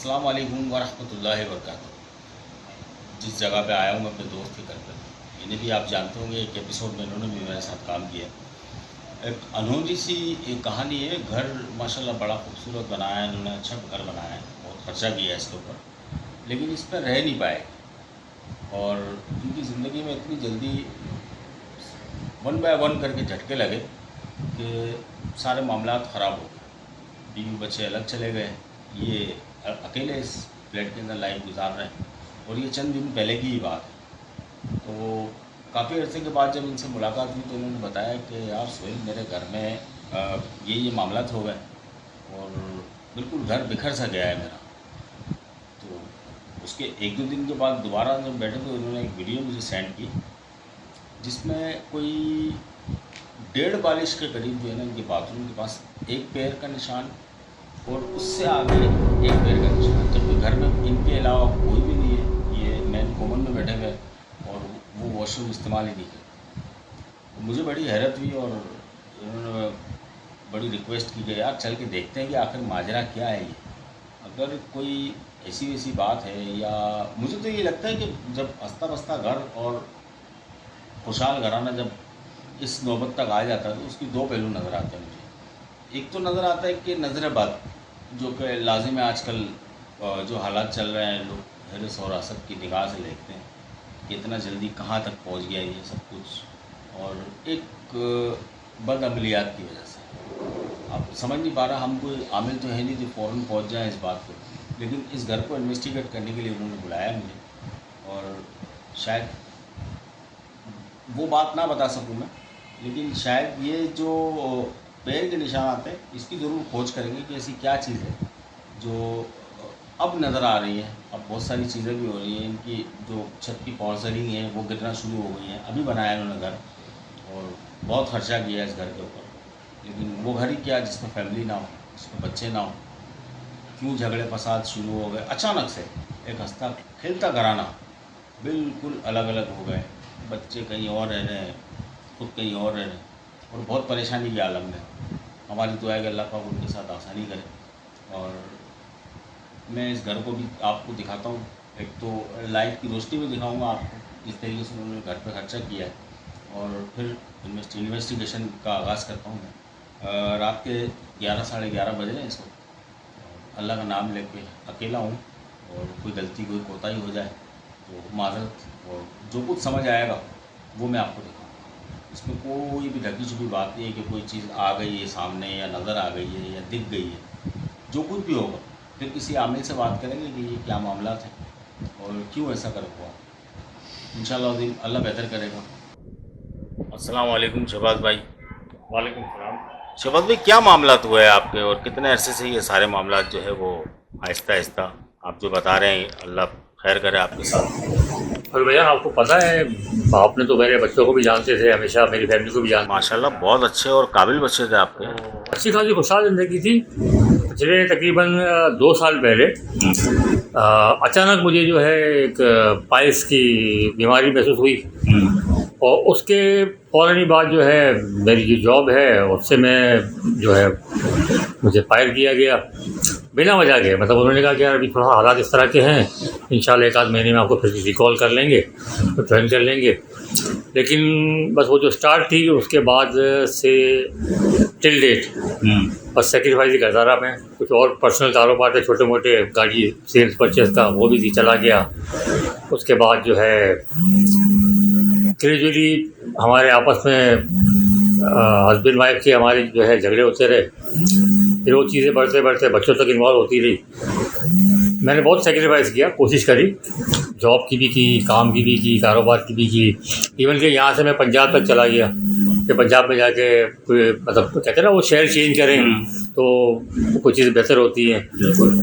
अस्सलाम वालेकुम वरहमतुल्लाहि वबरकातुहू। जिस जगह पे आया हूँ मैं अपने दोस्त के घर पर, इन्हें भी आप जानते होंगे, एक एपिसोड में इन्होंने भी मेरे साथ काम किया। एक अनोखी सी एक कहानी है। घर माशाल्लाह बड़ा खूबसूरत बनाया है इन्होंने, अच्छा घर बनाया है, बहुत खर्चा किया है इसके ऊपर, लेकिन इस पर रह नहीं पाए और उनकी ज़िंदगी में इतनी जल्दी वन बाय वन करके झटके लगे कि सारे मामलात ख़राब हो गए। बीवी बच्चे अलग चले गए, ये अकेले इस फ्लैट के अंदर लाइफ गुजार रहे हैं और ये चंद दिन पहले की ही बात है। तो काफ़ी अर्से के बाद जब इनसे मुलाकात हुई तो उन्होंने बताया कि यार सोहेल, मेरे घर में ये मामलात हो गए और बिल्कुल घर बिखर सा गया है मेरा। तो उसके एक दो दिन के बाद दोबारा जब बैठे तो उन्होंने एक वीडियो मुझे सेंड की, जिसमें कोई 1.5 बालिश के करीब जो है ना इनके बाथरूम के पास एक पैर का निशान और उससे आगे एक पैर का निशान, जबकि घर में इनके अलावा कोई भी नहीं है। ये मैन कॉमन में बैठे हुए और वो वॉशरूम इस्तेमाल ही नहीं किया। मुझे बड़ी हैरत हुई और उन्होंने बड़ी रिक्वेस्ट की कि यार चल के देखते हैं कि आखिर माजरा क्या है। ये अगर कोई ऐसी वैसी बात है, या मुझे तो ये लगता है कि जब हंसता बसता घर और खुशहाल घराना जब इस नौबत तक आ जाता है तो उसकी दो पहलू नज़र आते हैं मुझे। एक तो नज़र आता है कि नज़र बद, जो कि लाजिम है आजकल, जो हालात चल रहे हैं, लोग हिर्स और हसद की निगाह से देखते हैं कि इतना जल्दी कहाँ तक पहुँच गया ये सब कुछ, और एक बद अमलियात की वजह से आप समझ नहीं पा रहा। हम कोई आमिल तो है नहीं जो फ़ौरन पहुँच जाए इस बात पर, लेकिन इस घर को इन्वेस्टिगेट करने के लिए उन्होंने बुलाया मुझे। और शायद वो बात ना बता सकूँ मैं, लेकिन शायद ये जो पैर के निशान आते हैं इसकी ज़रूर खोज करेंगे कि ऐसी क्या चीज़ है जो अब नज़र आ रही है। अब बहुत सारी चीज़ें भी हो रही हैं, इनकी जो छत की फॉल सीलिंग है वो गिरना शुरू हो गई हैं। अभी बनाया इन्होंने घर और बहुत खर्चा किया है इस घर के ऊपर, लेकिन वो घर ही क्या जिसमें फैमिली ना हो, जिसमें बच्चे ना हो। क्यों झगड़े फसाद शुरू हो गए अचानक से, एक हंसता खेलता घराना बिल्कुल अलग अलग हो गए। बच्चे कहीं और रह रहे हैं, खुद कहीं और रह रहे हैं और बहुत परेशानी के आलम में। हमारी दुआ है कि अल्लाह पाक उनके साथ आसानी करे। और मैं इस घर को भी आपको दिखाता हूँ, एक तो लाइट की रोशनी में दिखाऊंगा आपको इस तरीके से उन्होंने घर पर खर्चा किया है। और फिर इन्वेस्टिगेशन का आगाज़ करता हूँ मैं। रात के 11 साढ़े 11 बज रहे हैं इस वक्त। अल्लाह का नाम लेके अकेला हूँ और कोई गलती कोई कोताही हो जाए तो माज़रत, और जो कुछ समझ आएगा वो मैं आपको दिखाऊँगा। इसमें कोई भी ढकी छुपी बात नहीं है कि कोई चीज़ आ गई है सामने या नज़र आ गई है या दिख गई है। जो कुछ भी होगा फिर किसी आमिल से बात करेंगे कि ये क्या मामला थे और क्यों ऐसा कर हुआ। इंशाअल्लाह अल्लाह बेहतर करेगा। अस्सलाम वालेकुम शहबाज भाई। वालेकुम सलाम। शहबाज भाई, क्या मामला हुआ है आपके और कितने अरसे से ये सारे मामला जो है वो आहिस्ता आहिस्ता आप जो बता रहे हैं, अल्लाह खैर करे आपके साथ। और भैया आपको पता है, आपने तो मेरे बच्चों को भी जानते थे, हमेशा मेरी फैमिली को भी जानते माशाल्लाह बहुत अच्छे और काबिल बच्चे थे आपके। थे। अच्छी खासी खुशहाल ज़िंदगी थी। पिछले तकरीबन 2 साल पहले अचानक मुझे जो है एक पाइल्स की बीमारी महसूस हुई और उसके फ़ौरन ही बाद जो है मेरी जो जॉब है उससे मैं जो है मुझे फायर किया गया बिना वजह के। मतलब उन्होंने कहा कि यार अभी थोड़ा हालात इस तरह के हैं, इंशाल्लाह 1 आध महीने में आपको फिर रिकॉल कर लेंगे, तो ज्वाइन कर लेंगे। लेकिन बस वो जो स्टार्ट थी उसके बाद से टिल डेट बस सेक्रीफाइस ही करता रहा मैं। कुछ और पर्सनल कारोबार थे, छोटे मोटे गाड़ी सेल्स परचेज़ का, वो भी चला गया। उसके बाद जो है ग्रेजुअली हमारे आपस में हस्बैंड वाइफ के हमारे जो है झगड़े होते रहे। फिर वो चीज़ें बढ़ते बढ़ते बच्चों तक इन्वॉल्व होती रही। मैंने बहुत सेक्रीफाइस किया, कोशिश करी, जॉब की भी की, काम की भी की, कारोबार की भी की। इवन कि यहाँ से मैं पंजाब तक चला गया कि पंजाब में जाके कोई मतलब कहते हैं ना वो शहर चेंज करें तो कुछ चीज़ बेहतर होती है।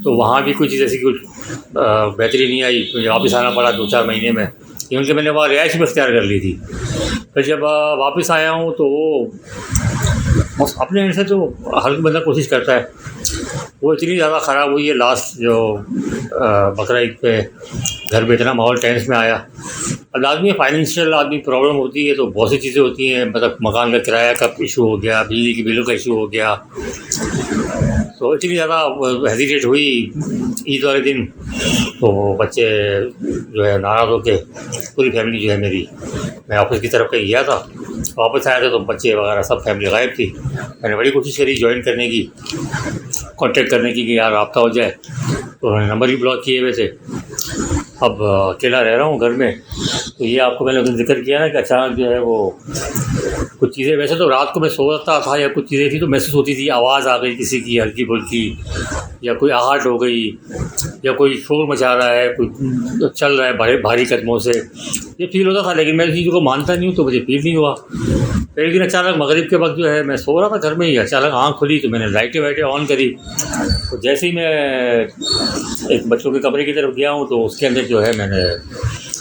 तो वहाँ भी कुछ चीज़ ऐसी कुछ बेहतरी नहीं आई, मुझे वापस आना पड़ा 2-4 महीने में। इवन कि मैंने वहाँ रिहाइश भी इख्तियार कर ली थी। फिर जब वापस आया हूँ तो बस अपने एंड से तो हर बंदा कोशिश करता है। वो इतनी ज़्यादा ख़राब हुई है लास्ट जो बकरा ईद पे घर में इतना माहौल टेंस में आया। अब आदमी फाइनेंशियल आदमी प्रॉब्लम होती है तो बहुत सी चीज़ें होती हैं, मतलब मकान का किराया का इशू हो गया, बिजली के बिलों का इशू हो गया। तो इतनी ज़्यादा हेजिटेट हुई ईद वाले दिन, तो बच्चे जो है नाराज़ होके पूरी फैमिली जो है मेरी, मैं ऑफिस की तरफ कहीं गया था, वापस आया था तो बच्चे वगैरह सब फैमिली गायब थी। मैंने बड़ी कोशिश करी ज्वाइन करने की, कांटेक्ट करने की कि यार रब्ता हो जाए, तो उन्होंने नंबर भी ब्लॉक किए हुए थे। अब अकेला रह रहा हूँ घर में, तो ये आपको मैंने उस दिन जिक्र किया ना कि अचानक जो है वो कुछ चीज़ें, वैसे तो रात को मैं सोता था या कुछ चीज़ें थी तो महसूस होती थी, आवाज़ आ गई किसी की हल्की फुल्की, या कोई आहट हो गई, या कोई शोर मचा रहा है, कोई चल रहा है भारी भारी कदमों से, ये फील होता था। लेकिन मैं इस चीज़ को मानता नहीं हूँ, तो मुझे फील नहीं हुआ। फिर एक दिन अचानक मगरिब के वक्त जो है मैं सो रहा था घर में ही, अचानक आँख खुली तो मैंने लाइटें वाइटें ऑन करी, तो जैसे ही मैं एक बच्चों के कमरे की तरफ गया हूँ तो उसके अंदर जो है मैंने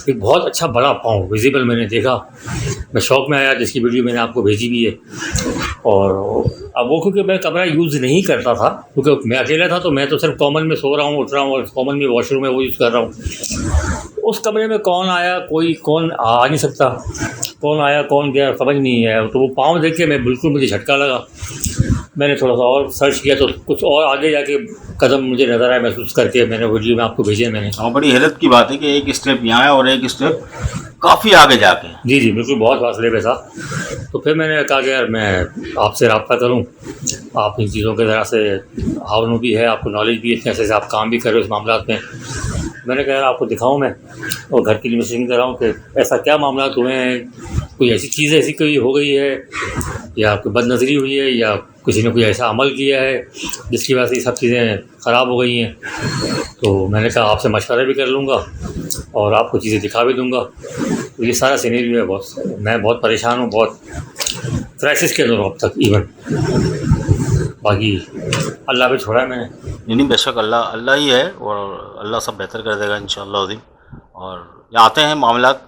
एक बहुत अच्छा बड़ा पाँव विजिबल मैंने देखा। मैं शौक में आया, जिसकी वीडियो मैंने आपको भेजी भी है। और अब वो क्योंकि मैं कमरा यूज़ नहीं करता था, क्योंकि मैं अकेला था, तो मैं तो सिर्फ कॉमन में सो रहा हूँ, उठ रहा हूँ, और कॉमन में वॉशरूम में वो यूज़ कर रहा हूँ। उस कमरे में कौन आया, कौन आ नहीं सकता, कौन आया कौन गया समझ नहीं आया। तो वो पाँव देख के मैं बिल्कुल, मुझे झटका लगा। मैंने थोड़ा सा और सर्च किया तो कुछ और आगे जाके कदम मुझे नज़र आया, महसूस करके मैंने वीडियो में आपको भेजे मैंने। और बड़ी हैरत की बात है कि एक स्टेप यहाँ है और एक स्टेप काफ़ी आगे जाके। जी जी बिल्कुल, बहुत फासले पे था। तो फिर मैंने कहा कि यार मैं आपसे रब्ता करूं, आप इन चीज़ों के ज़रा से हावनू भी है, आपको नॉलेज भी है, इतने अच्छे से आप काम भी कर रहे हो इस मामला में। मैंने कहा यार आपको दिखाऊं मैं, और घर की इन्वेस्टिगेशन कराऊं कि ऐसा क्या मामला हुए हैं, कोई ऐसी चीज़ ऐसी कोई हो गई है, या कोई बदनज़री हुई है, या किसी ने कोई ऐसा अमल किया है जिसकी वजह से ये सब चीज़ें ख़राब हो गई हैं। तो मैंने कहा आपसे मशवरा भी कर लूँगा और आपको चीज़ें दिखा भी दूँगा। तो ये सारा सिनेरियो है, बहुत मैं बहुत परेशान हूँ, बहुत क्राइसिस के अंदर हूँ अब तक इवन। बाकी अल्लाह पे छोड़ा है मैंने। नहीं बेशक अल्लाह ही है, और अल्लाह सब बेहतर कर देगा इंशाअल्लाह उस दिन। और ये आते हैं मामलात,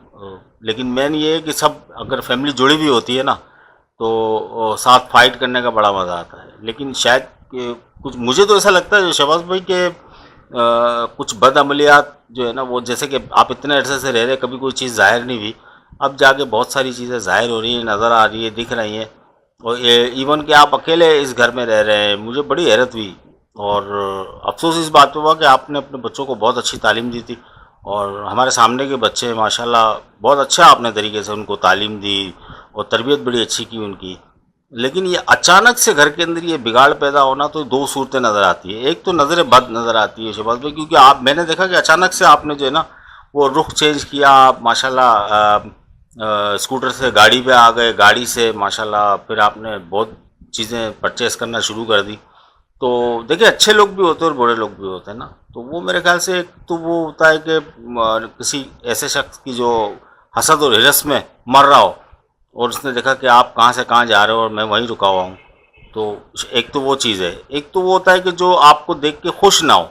लेकिन मेन ये है कि सब अगर फैमिली जुड़ी हुई होती है ना, तो साथ फाइट करने का बड़ा मज़ा आता है। लेकिन शायद कुछ, मुझे तो ऐसा लगता है शहबाज भाई के कुछ बदअमलियात जो है ना, वो जैसे कि आप इतने अरसे से रह रहे, कभी कोई चीज़ ज़ाहिर नहीं हुई, अब जाके बहुत सारी चीज़ें ज़ाहिर हो रही हैं, नज़र आ रही है, दिख रही हैं। और इवन कि आप अकेले इस घर में रह रहे हैं, मुझे बड़ी हैरत हुई। और अफसोस इस बात पे हुआ कि आपने अपने बच्चों को बहुत अच्छी तालीम दी थी, और हमारे सामने के बच्चे माशाल्लाह बहुत अच्छा आपने तरीके से उनको तालीम दी और तरबियत बड़ी अच्छी की उनकी। लेकिन ये अचानक से घर के अंदर ये बिगाड़ पैदा होना, तो दो सूरतें नज़र आती है। एक तो नज़र बद नज़र आती है शहबाज भाई, क्योंकि मैंने देखा कि अचानक से आपने जो है ना वो रुख चेंज किया, आप माशाल्लाह स्कूटर से गाड़ी पे आ गए, गाड़ी से माशाल्लाह फिर आपने बहुत चीज़ें परचेस करना शुरू कर दी। तो देखिए अच्छे लोग भी होते हैं और बुरे लोग भी होते हैं ना, तो वो मेरे ख्याल से एक तो वो होता है कि किसी ऐसे शख्स की जो हसद और हिरस में मर रहा हो, और उसने देखा कि आप कहाँ से कहाँ जा रहे हो और मैं वहीं रुका हुआ हूँ, तो एक तो वो चीज़ है। एक तो वो होता है कि जो आपको देख के खुश ना हो,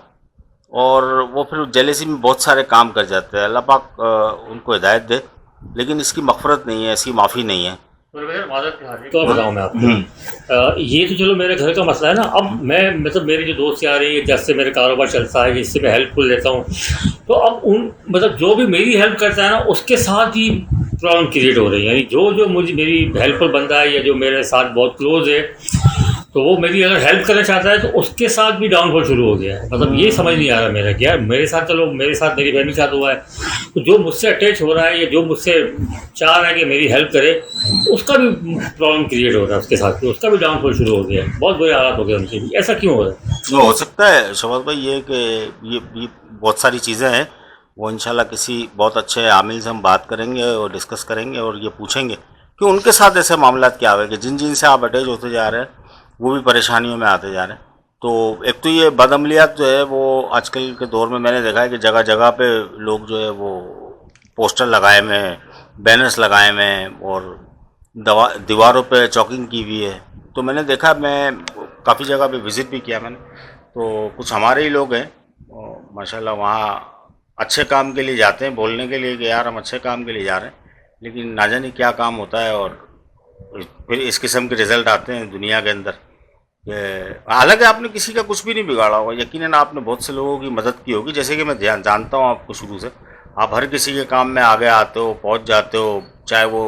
और वो फिर जेलेसी में बहुत सारे काम कर जाते हैं। अल्लाह पाक उनको हिदायत दे, लेकिन इसकी मग़फ़िरत नहीं है, इसकी माफ़ी नहीं है। तो बताऊँ मैं आपको, ये तो चलो मेरे घर का मसला है ना। अब मैं मतलब मेरे जो दोस्त आ रही है, जैसे मेरे कारोबार चलता है, जिससे मैं हेल्पफुल लेता हूँ, तो अब उन मतलब जो भी मेरी हेल्प करता है ना, उसके साथ ही प्रॉब्लम क्रिएट हो रही है। यानी जो मुझे मेरी हेल्पफुल बंदा है या जो मेरे साथ बहुत क्लोज है, तो वो मेरी अगर हेल्प करना चाहता है तो उसके साथ भी डाउनफॉल शुरू हो गया है। मतलब ये समझ नहीं आ रहा मेरा, क्या मेरे साथ, चलो मेरे साथ मेरी फैमिली के साथ हुआ है, तो जो मुझसे अटैच हो रहा है या जो मुझसे चाह रहा है कि मेरी हेल्प करे, उसका भी प्रॉब्लम क्रिएट हो रहा है उसके साथ, उसका भी डाउनफॉल शुरू हो गया है। बहुत बुरे हालात हो गए उनके भी। ऐसा क्यों हो रहा है? वो हो सकता है शहबाज भाई ये कि ये बहुत सारी चीज़ें हैं, वो इंशाल्लाह किसी बहुत अच्छे आमिल से हम बात करेंगे और डिस्कस करेंगे और ये पूछेंगे कि उनके साथ ऐसे मामला क्या हुए कि जिन से आप अटैच होते जा रहे हैं वो भी परेशानियों में आते जा रहे हैं। तो एक तो ये बदअमलियात जो है वो आजकल के दौर में मैंने देखा है कि जगह जगह पे लोग जो है वो पोस्टर लगाए हुए हैं, बैनर्स लगाए हुए हैं, और दीवारों पे चॉकिंग की हुई है। तो मैंने देखा, मैं काफ़ी जगह पे विज़िट भी किया मैंने, तो कुछ हमारे ही लोग हैं माशाल्लाह वहाँ अच्छे काम के लिए जाते हैं, बोलने के लिए कि यार हम अच्छे काम के लिए जा रहे हैं, लेकिन ना जाने क्या काम होता है और फिर इस किस्म के रिज़ल्ट आते हैं दुनिया के अंदर। हालांकि आपने किसी का कुछ भी नहीं बिगाड़ा होगा, यकीनन आपने बहुत से लोगों की मदद की होगी, जैसे कि मैं जानता हूँ आपको शुरू से, आप हर किसी के काम में आगे आते हो, पहुँच जाते हो, चाहे वो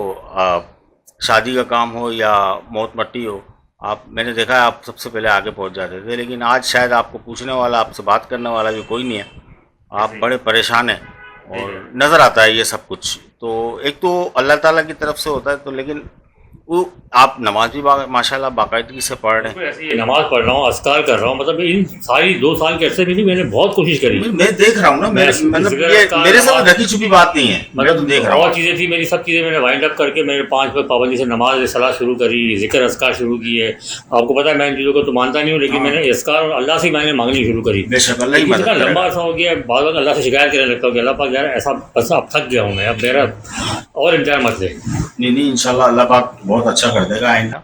शादी का काम हो या मौत मट्टी हो, आप, मैंने देखा है आप सबसे पहले आगे पहुंच जाते थे, लेकिन आज शायद आपको पूछने वाला, आपसे बात करने वाला भी कोई नहीं है। आप बड़े परेशान हैं और नज़र आता है ये सब कुछ। तो एक तो अल्लाह ताला की तरफ से होता है, तो लेकिन वो आप नमाज भी माशाल्लाह बाकायदगी से पढ़ रहे हैं। बिल्कुल ऐसे ही नमाज पढ़ रहा हूँ, अस्कार कर रहा हूँ, मतलब इन सारी 2 साल के अरसे में भी मैंने बहुत कोशिश करी। मैं देख रहा हूँ ना, मतलब ये मेरे साथ ढकी छुपी बात नहीं है, मैं तो देख रहा हूँ। बहुत चीज़ें थी मेरी, सब चीज़ें मैंने वाइंड अप करके मैंने 5 वक्त पाबंदी से नमाज सलाह शुरू करी, जिक्र अस्कार शुरू किए। आपको पता है मैं इन चीज़ों को तो मानता नहीं हूँ, लेकिन मैंने अस्कार और अल्लाह से मैंने मांगनी शुरू करी। इतना लंबा अर्सा हो गया, बाद वक्त अल्लाह से शिकायत करने लगता हूँ कि अल्लाह पाक यार ऐसा बस अब थक गया हूँ मैं, अब मेरा और इम्तिहान मत ले। नहीं इंशाल्लाह अल्लाह पाक बहुत अच्छा कर देगा आइंदा,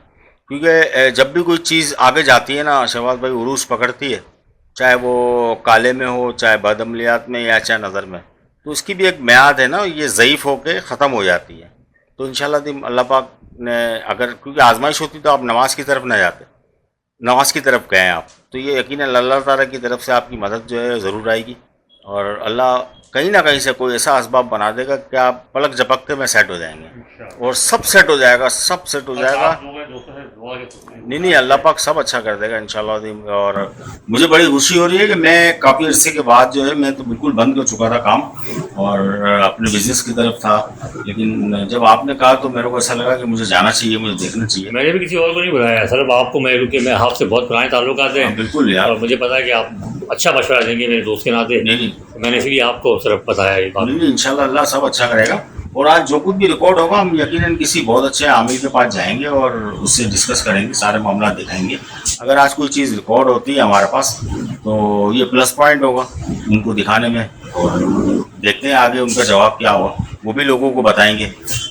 क्योंकि जब भी कोई चीज़ आगे जाती है ना शहबाज भाई, उरूस पकड़ती है, चाहे वो काले में हो, चाहे बदअमलियात में, या चाहे नज़र में, तो उसकी भी एक म्याद है ना, ये ज़ईफ़ होके ख़त्म हो जाती है। तो इंशाल्लाह अल्लाह पाक ने अगर, क्योंकि आजमाइश होती तो आप नमाज की तरफ ना जाते, नमाज की तरफ गए आप, तो ये यकीनन अल्लाह ताला की तरफ से आपकी मदद जो है ज़रूर आएगी, और अल्लाह कहीं ना कहीं से कोई ऐसा असबाब बना देगा कि आप पलक झपकते में सेट हो जाएंगे, और सब सेट हो जाएगा, सब सेट हो जाएगा। नहीं अल्लाह पाक सब अच्छा कर देगा इंशाल्लाह। और मुझे बड़ी खुशी हो रही है कि मैं काफ़ी अरसे के बाद जो है, मैं तो बिल्कुल बंद कर चुका था काम और अपने बिजनेस की तरफ था, लेकिन जब आपने कहा तो मेरे को ऐसा लगा कि मुझे जाना चाहिए, मुझे देखना चाहिए। मैंने भी किसी और को नहीं बुलाया सर, आपको मैं, क्योंकि मैं आपसे बहुत पुराने ताल्लुकात हैं। बिल्कुल यार, और मुझे पता है कि आप अच्छा मशवरा देंगे मेरे दोस्त के नाते। नहीं मैंने इसलिए आपको सिर्फ बताया ये बात। नहीं इंशाल्लाह अल्लाह सब अच्छा करेगा। और आज जो कुछ भी रिकॉर्ड होगा हम यकीनन किसी बहुत अच्छे आमिर के पास जाएंगे और उससे डिस्कस करेंगे, सारे मामला दिखाएंगे। अगर आज कोई चीज़ रिकॉर्ड होती है हमारे पास तो ये प्लस पॉइंट होगा उनको दिखाने में, और देखते हैं आगे उनका जवाब क्या हुआ। वो भी लोगों को बताएंगे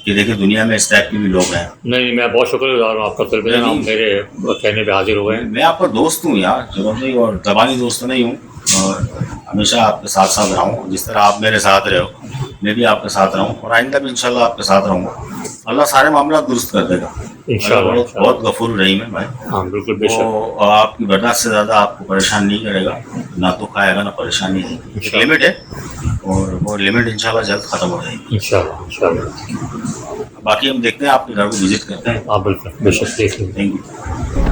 कि देखिए दुनिया में इस टाइप के भी लोग हैं। नहीं मैं बहुत शुक्रगुजार हूँ आपका, तलबे आप मेरे कहने पे हाजिर हो गए। मैं आपका दोस्त हूँ यार, जरूर नहीं, और ज़बानी दोस्त नहीं हूँ, और हमेशा आपके साथ साथ रहा हूँ। जिस तरह आप मेरे साथ रहे हो, मैं भी आपके साथ रहूँ, और आइंदा भी इंशाल्लाह आपके साथ रहूँगा। अल्लाह सारे मामला दुरुस्त कर देगा इंशाल्लाह। बहुत गफूर रहीम है भाई। हाँ बिल्कुल बेशक। तो आपकी बर्दाश्त से ज़्यादा आपको परेशान नहीं करेगा, ना तो खाएगा ना परेशानी है। एक लिमिट है, और वो लिमिट इंशाल्लाह जल्द ख़त्म हो जाएगी इंशाल्लाह। बाकी हम देखते हैं, आपके घर को विजिट करते हैं। हाँ बिल्कुल बेशक, देख लेंगे। Thank you.